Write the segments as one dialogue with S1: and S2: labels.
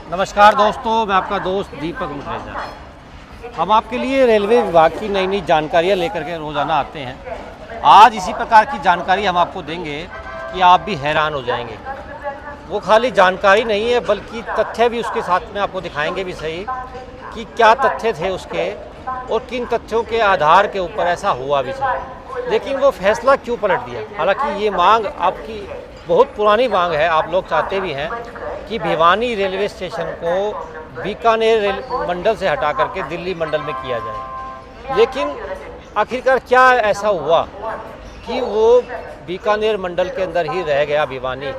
S1: नमस्कार दोस्तों, मैं आपका दोस्त दीपक मुठरेजा। हम आपके लिए रेलवे विभाग की नई नई जानकारियाँ लेकर के रोज़ाना आते हैं। आज इसी प्रकार की जानकारी हम आपको देंगे कि आप भी हैरान हो जाएंगे। वो खाली जानकारी नहीं है बल्कि तथ्य भी उसके साथ में आपको दिखाएंगे भी सही कि क्या तथ्य थे उसके और किन तथ्यों के आधार के ऊपर ऐसा हुआ भी सही। लेकिन वो फैसला क्यों पलट दिया? हालांकि ये मांग आपकी बहुत पुरानी मांग है, आप लोग चाहते भी हैं कि भिवानी रेलवे स्टेशन को बीकानेर रेल मंडल से हटा करके दिल्ली मंडल में किया जाए। लेकिन आखिरकार क्या ऐसा हुआ कि वो बीकानेर मंडल के अंदर ही रह गया भिवानी?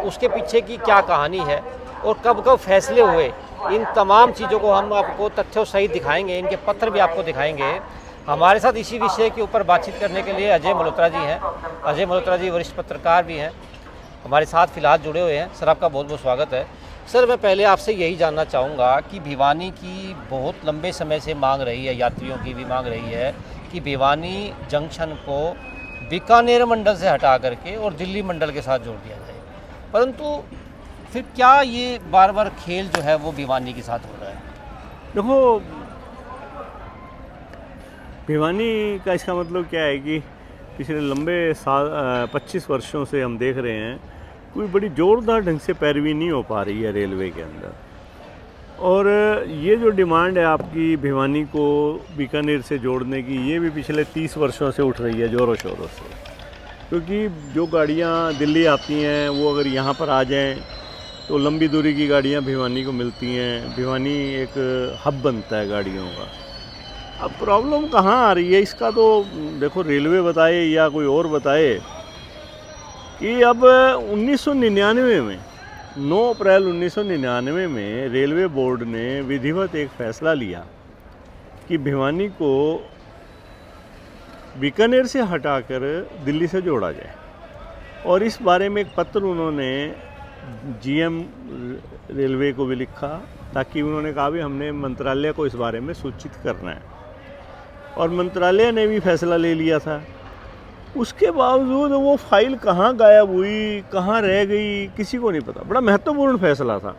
S1: उसके पीछे की क्या कहानी है और कब कब फैसले हुए? इन तमाम चीज़ों को हम आपको तथ्यों सहित दिखाएंगे, इनके पत्र भी आपको दिखाएंगे। हमारे साथ इसी विषय के ऊपर बातचीत करने के लिए अजय मल्होत्रा जी हैं। अजय मल्होत्रा जी वरिष्ठ पत्रकार भी हैं, हमारे साथ फिलहाल जुड़े हुए हैं। सर, आपका बहुत बहुत स्वागत है। सर, मैं पहले आपसे यही जानना चाहूँगा कि भिवानी की बहुत लंबे समय से मांग रही है, यात्रियों की भी मांग रही है कि भिवानी जंक्शन को बीकानेर मंडल से हटा करके और दिल्ली मंडल के साथ जोड़ दिया जाए, परंतु फिर क्या ये बार बार खेल जो है वो भिवानी के साथ हो रहा है?
S2: देखो, भिवानी का इसका मतलब क्या है कि पिछले लंबे साल 25 वर्षों से हम देख रहे हैं कोई बड़ी ज़ोरदार ढंग से पैरवी नहीं हो पा रही है रेलवे के अंदर। और ये जो डिमांड है आपकी भिवानी को बीकानेर से जोड़ने की, ये भी पिछले 30 वर्षों से उठ रही है ज़ोरों शोरों से। क्योंकि जो गाड़ियाँ दिल्ली आती हैं वो अगर यहाँ पर आ जाएं तो लंबी दूरी की गाड़ियाँ भिवानी को मिलती हैं। भिवानी एक हब बनता है गाड़ियों का। अब प्रॉब्लम कहाँ आ रही है इसका तो देखो, रेलवे बताए या कोई और बताए कि अब 1999 में 9 अप्रैल 1999 में रेलवे बोर्ड ने विधिवत एक फ़ैसला लिया कि भिवानी को बीकानेर से हटाकर दिल्ली से जोड़ा जाए। और इस बारे में एक पत्र उन्होंने जीएम रेलवे को भी लिखा, ताकि उन्होंने कहा भी हमने मंत्रालय को इस बारे में सूचित करना है। और मंत्रालय ने भी फैसला ले लिया था। उसके बावजूद वो फाइल कहाँ गायब हुई, कहाँ रह गई, किसी को नहीं पता। बड़ा महत्वपूर्ण फैसला था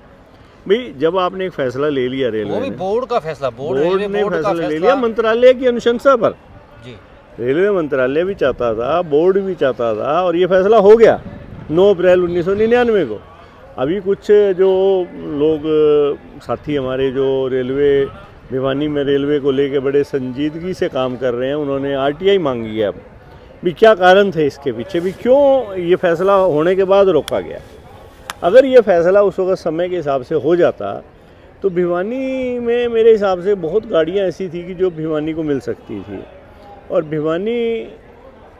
S2: भाई। जब आपने एक फैसला ले लिया रेलवे
S1: वो भी बोर्ड का फैसला,
S2: बोर्ड ने फैसला ले लिया मंत्रालय की अनुशंसा पर
S1: जी।
S2: रेलवे मंत्रालय भी चाहता था, बोर्ड भी चाहता था, और ये फैसला हो गया 9 अप्रैल 1999 को। अभी कुछ जो लोग साथी हमारे जो रेलवे भिवानी में रेलवे को लेके बड़े संजीदगी से काम कर रहे हैं, उन्होंने आरटीआई मांगी है। अब भी क्या कारण थे इसके पीछे, भी क्यों ये फैसला होने के बाद रोका गया? अगर ये फैसला उस वक्त समय के हिसाब से हो जाता तो भिवानी में मेरे हिसाब से बहुत गाड़ियाँ ऐसी थी कि जो भिवानी को मिल सकती थी। और भिवानी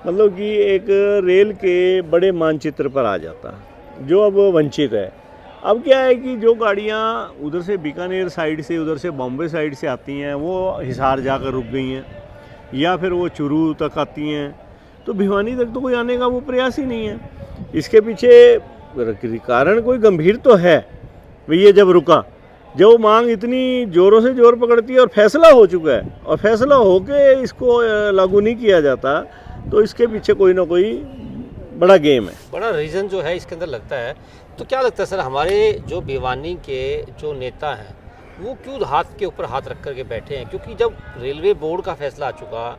S2: मतलब कि एक रेल के बड़े मानचित्र पर आ जाता, जो अब वंचित है। अब क्या है कि जो गाड़ियाँ उधर से बीकानेर साइड से, उधर से बॉम्बे साइड से आती हैं, वो हिसार जाकर रुक गई हैं, या फिर वो चुरू तक आती हैं, तो भिवानी तक तो कोई आने का वो प्रयास ही नहीं है। इसके पीछे कारण कोई गंभीर तो है भाई। ये जब रुका, जब मांग इतनी ज़ोरों से ज़ोर पकड़ती है और फैसला हो चुका है, और फैसला होके इसको लागू नहीं किया जाता, तो इसके पीछे कोई ना कोई बड़ा गेम है,
S1: बड़ा रीज़न जो है इसके अंदर लगता है। तो क्या लगता है सर, हमारे जो भिवानी के जो नेता हैं वो क्यों हाथ के ऊपर हाथ रख करके बैठे हैं? क्योंकि जब रेलवे बोर्ड का फैसला आ चुका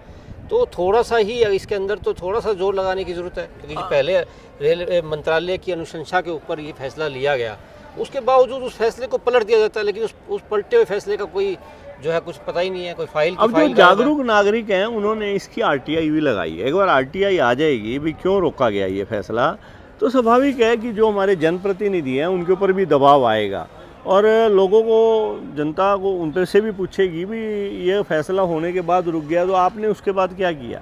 S1: तो थोड़ा सा ही इसके अंदर तो थोड़ा सा जोर लगाने की ज़रूरत है। क्योंकि जो पहले रेलवे मंत्रालय की अनुशंसा के ऊपर ये फैसला लिया गया, उसके बावजूद उस फैसले को पलट दिया जाता है। लेकिन उस पलटे हुए फैसले का कोई जो है कुछ पता ही नहीं है, कोई फाइल की
S2: अब जो जागरूक नागरिक हैं उन्होंने इसकी आरटीआई भी लगाई है। एक बार आरटीआई आ जाएगी भी क्यों रोका गया ये फैसला, तो स्वाभाविक है कि जो हमारे जनप्रतिनिधि हैं उनके ऊपर भी दबाव आएगा, और लोगों को, जनता को उन से भी पूछेगी भी ये फैसला होने के बाद रुक गया तो आपने उसके बाद क्या किया।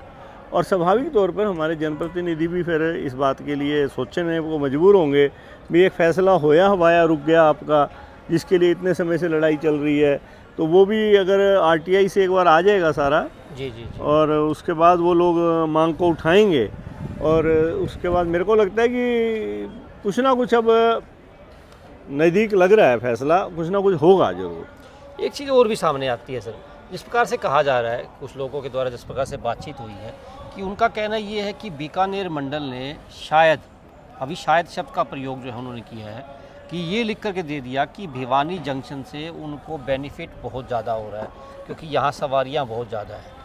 S2: और स्वाभाविक तौर पर हमारे जनप्रतिनिधि भी फिर इस बात के लिए सोचने को मजबूर होंगे भी एक फ़ैसला होया हवाया रुक गया आपका, जिसके लिए इतने समय से लड़ाई चल रही है। तो वो भी अगर आरटीआई से एक बार आ जाएगा सारा
S1: जी, जी, जी।
S2: और उसके बाद वो लोग मांग को उठाएंगे, और उसके बाद मेरे को लगता है कि कुछ ना कुछ अब नज़दीक लग रहा है फैसला, कुछ ना कुछ होगा ज़रूर।
S1: एक चीज़ और भी सामने आती है सर, जिस प्रकार से कहा जा रहा है कुछ लोगों के द्वारा, जिस प्रकार से बातचीत हुई है, कि उनका कहना ये है कि बीकानेर मंडल ने शायद, अभी शायद शब्द का प्रयोग जो है उन्होंने किया है, कि ये लिख करके दे दिया कि भिवानी जंक्शन से उनको बेनिफिट बहुत ज़्यादा हो रहा है, क्योंकि यहाँ सवारियाँ बहुत ज़्यादा हैं।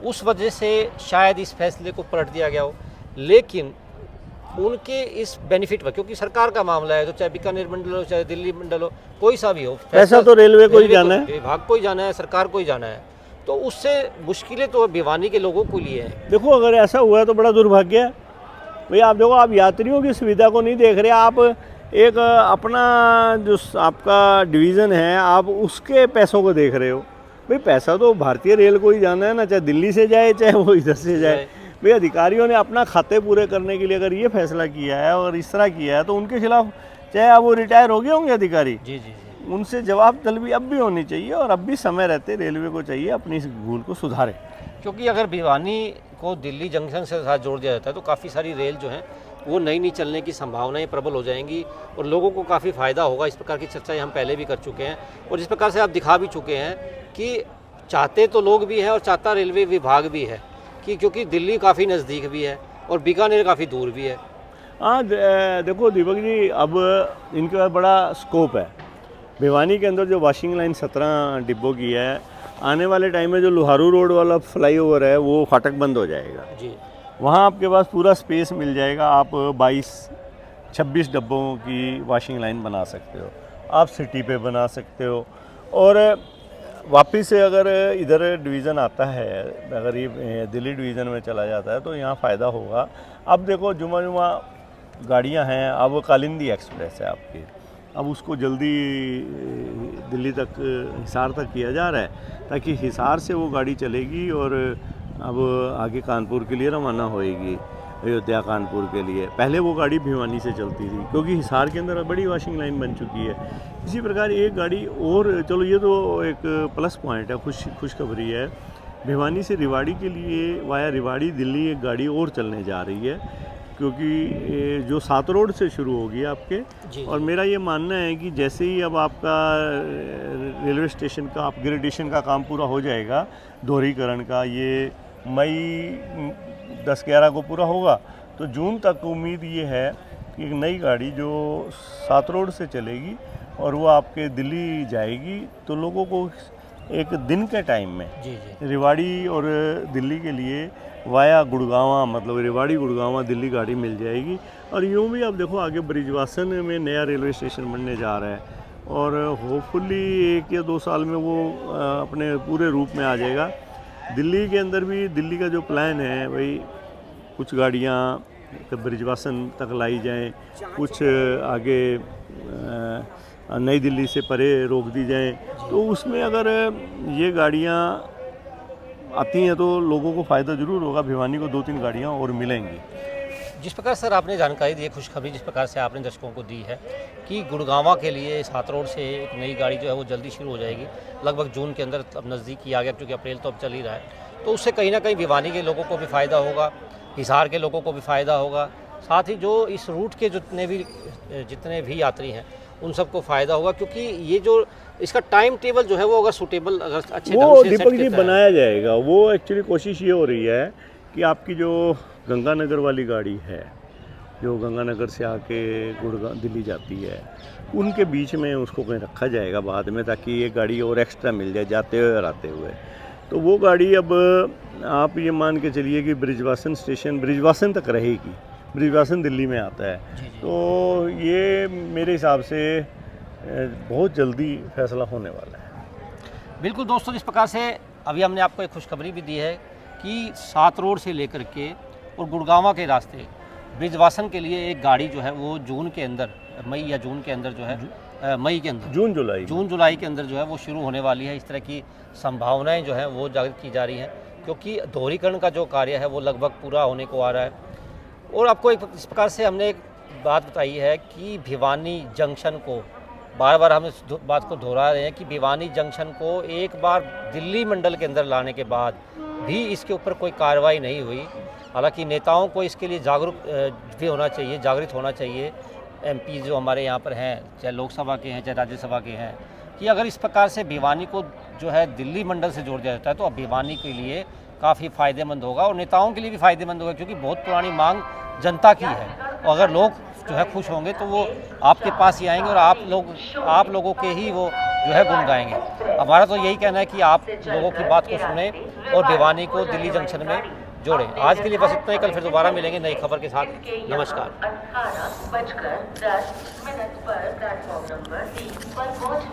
S1: उस वजह से शायद इस फैसले को पलट दिया गया हो, लेकिन उनके इस बेनिफिट पर, क्योंकि सरकार का मामला है, तो चाहे बीकानेर मंडल हो, चाहे दिल्ली मंडल हो, कोई सा भी हो,
S2: पैसा तो रेलवे को ही जाना है,
S1: विभाग को ही जाना है, सरकार को ही जाना है। तो उससे मुश्किलें तो भिवानी के लोगों को लिए हैं।
S2: देखो अगर ऐसा हुआ है तो बड़ा दुर्भाग्य है भाई। आप देखो, आप यात्रियों की सुविधा को नहीं देख रहे, आप एक अपना जो आपका डिवीज़न है आप उसके पैसों को देख रहे हो। भाई पैसा तो भारतीय रेल को ही जाना है ना, चाहे दिल्ली से जाए चाहे वो इधर से जाए। भाई अधिकारियों ने अपना खाते पूरे करने के लिए अगर ये फैसला किया है और इस तरह किया है, तो उनके खिलाफ, चाहे अब वो रिटायर हो गए होंगे अधिकारी,
S1: जी जी जी,
S2: उनसे जवाब तलबी अब भी होनी चाहिए, और अब भी समय रहते रेलवे को चाहिए अपनी इस भूल को सुधारे।
S1: क्योंकि अगर भिवानी को दिल्ली जंक्शन से साथ जोड़ दिया जाता है तो काफ़ी सारी रेल जो है वो नई चलने की संभावनाएं प्रबल हो जाएंगी और लोगों को काफ़ी फ़ायदा होगा। इस प्रकार की चर्चाएं हम पहले भी कर चुके हैं और जिस प्रकार से आप दिखा भी चुके हैं कि चाहते तो लोग भी हैं और चाहता रेलवे विभाग भी है, कि क्योंकि दिल्ली काफ़ी नज़दीक भी है और बीकानेर काफ़ी दूर भी है।
S2: हाँ देखो दीपक जी, अब इनके पास बड़ा स्कोप है। भिवानी के अंदर जो वॉशिंग लाइन 17 डिब्बों की है, आने वाले टाइम में जो लोहारू रोड वाला फ्लाईओवर है वो फाटक बंद हो जाएगा
S1: जी,
S2: वहाँ आपके पास पूरा स्पेस मिल जाएगा। आप 22-26 डब्बों की वॉशिंग लाइन बना सकते हो, आप सिटी पे बना सकते हो। और वापस से अगर इधर डिवीज़न आता है, अगर ये दिल्ली डिवीज़न में चला जाता है तो यहाँ फ़ायदा होगा। अब देखो जुमा गाड़ियाँ हैं, अब कालिंदी एक्सप्रेस है आपकी, अब उसको जल्दी दिल्ली तक, हिसार तक किया जा रहा है, ताकि हिसार से वो गाड़ी चलेगी और अब आगे कानपुर के लिए रवाना होएगी, अयोध्या कानपुर के लिए। पहले वो गाड़ी भिवानी से चलती थी, क्योंकि हिसार के अंदर बड़ी वॉशिंग लाइन बन चुकी है। इसी प्रकार एक गाड़ी और, चलो ये तो एक प्लस पॉइंट है, खुशखबरी है। भिवानी से रेवाड़ी के लिए वाया रेवाड़ी दिल्ली एक गाड़ी और चलने जा रही है, क्योंकि जो 7 रोड से शुरू होगी आपके
S1: जी।
S2: और मेरा ये मानना है कि जैसे ही अब आपका रेलवे स्टेशन का अपग्रेडेशन का काम पूरा हो जाएगा, दोहरीकरण का, ये मई 10-11 को पूरा होगा, तो जून तक उम्मीद ये है कि एक नई गाड़ी जो 7 रोड से चलेगी और वो आपके दिल्ली जाएगी, तो लोगों को एक दिन के टाइम में
S1: जी जी,
S2: रेवाड़ी और दिल्ली के लिए वाया गुड़गांवा, मतलब रेवाड़ी गुड़गांवा दिल्ली गाड़ी मिल जाएगी। और यूँ भी आप देखो आगे ब्रिजवासन में नया रेलवे स्टेशन बनने जा रहा है और होपफुली 1 या 2 साल में वो अपने पूरे रूप में आ जाएगा। दिल्ली के अंदर भी दिल्ली का जो प्लान है भाई, कुछ गाड़ियाँ ब्रिजवासन तक लाई जाएं, कुछ आगे नई दिल्ली से परे रोक दी जाएं, तो उसमें अगर ये गाड़ियाँ आती हैं तो लोगों को फ़ायदा ज़रूर होगा। भिवानी को 2-3 गाड़ियाँ और मिलेंगी।
S1: जिस प्रकार सर आपने जानकारी दी है, खुशखबरी जिस प्रकार से आपने दर्शकों को दी है कि गुड़गांवा के लिए 7 रोड से एक नई गाड़ी जो है वो जल्दी शुरू हो जाएगी, लगभग जून के अंदर। अब नज़दीक ही आ गया, क्योंकि अप्रैल तो अब चल ही रहा है, तो उससे कहीं ना कहीं भिवानी के लोगों को भी फ़ायदा होगा, हिसार के लोगों को भी फ़ायदा होगा, साथ ही जो इस रूट के जितने भी यात्री हैं उन सबको फ़ायदा होगा, क्योंकि ये जो इसका टाइम टेबल जो है वो अगर सूटेबल, अगर अच्छे ढंग
S2: वो
S1: से
S2: दीपक जी बनाया जाएगा। वो एक्चुअली कोशिश ये हो रही है कि आपकी जो गंगानगर वाली गाड़ी है, जो गंगानगर से आके गुड़गांव दिल्ली जाती है, उनके बीच में उसको कहीं रखा जाएगा बाद में, ताकि ये गाड़ी और एक्स्ट्रा मिल जाए जाते हुए और आते हुए। तो वो गाड़ी अब आप ये मान के चलिए कि ब्रिजवासन स्टेशन, ब्रिजवासन तक रहेगी, ब्रिजवासन दिल्ली में आता है।
S1: जी जी।
S2: तो ये मेरे हिसाब से बहुत जल्दी फैसला होने वाला है।
S1: बिल्कुल दोस्तों, जिस प्रकार से अभी हमने आपको एक खुशखबरी भी दी है कि 7 रोड से लेकर के और गुड़गांवा के रास्ते ब्रिजवासन के लिए एक गाड़ी जो है वो जून के अंदर, मई या जून के अंदर जो है, मई के अंदर, जून जुलाई के अंदर जो है वो शुरू होने वाली है। इस तरह की संभावनाएं जो हैं वो जागृत की जा रही हैं, क्योंकि दोहरीकरण का जो कार्य है वो लगभग पूरा होने को आ रहा है। और आपको इस प्रकार से हमने एक बात बताई है कि भिवानी जंक्शन को, बार बार हम इस बात को दोहरा रहे हैं कि भिवानी जंक्शन को एक बार दिल्ली मंडल के अंदर लाने के बाद भी इसके ऊपर कोई कार्रवाई नहीं हुई। हालांकि नेताओं को इसके लिए जागरूक भी होना चाहिए, जागृत होना चाहिए। एमपी जो हमारे यहाँ पर हैं, चाहे लोकसभा के हैं चाहे राज्यसभा के हैं, कि अगर इस प्रकार से भिवानी को जो है दिल्ली मंडल से जोड़ दिया जाता है तो अब भिवानी के लिए काफ़ी फ़ायदेमंद होगा और नेताओं के लिए भी फ़ायदेमंद होगा, क्योंकि बहुत पुरानी मांग जनता की है। और अगर लोग जो है खुश होंगे तो वो आपके पास ही आएंगे और आप लोगों के ही वो जो है गुण गाएंगे। हमारा तो यही कहना है कि आप लोगों की बात को सुने और भिवानी को दिल्ली जंक्शन में जोड़ें। आज के लिए बस इतना ही, कल फिर दोबारा मिलेंगे नई खबर के साथ। नमस्कार।
S3: 18:10 पर प्लेटफॉर्म नंबर 3 पर पहुंचने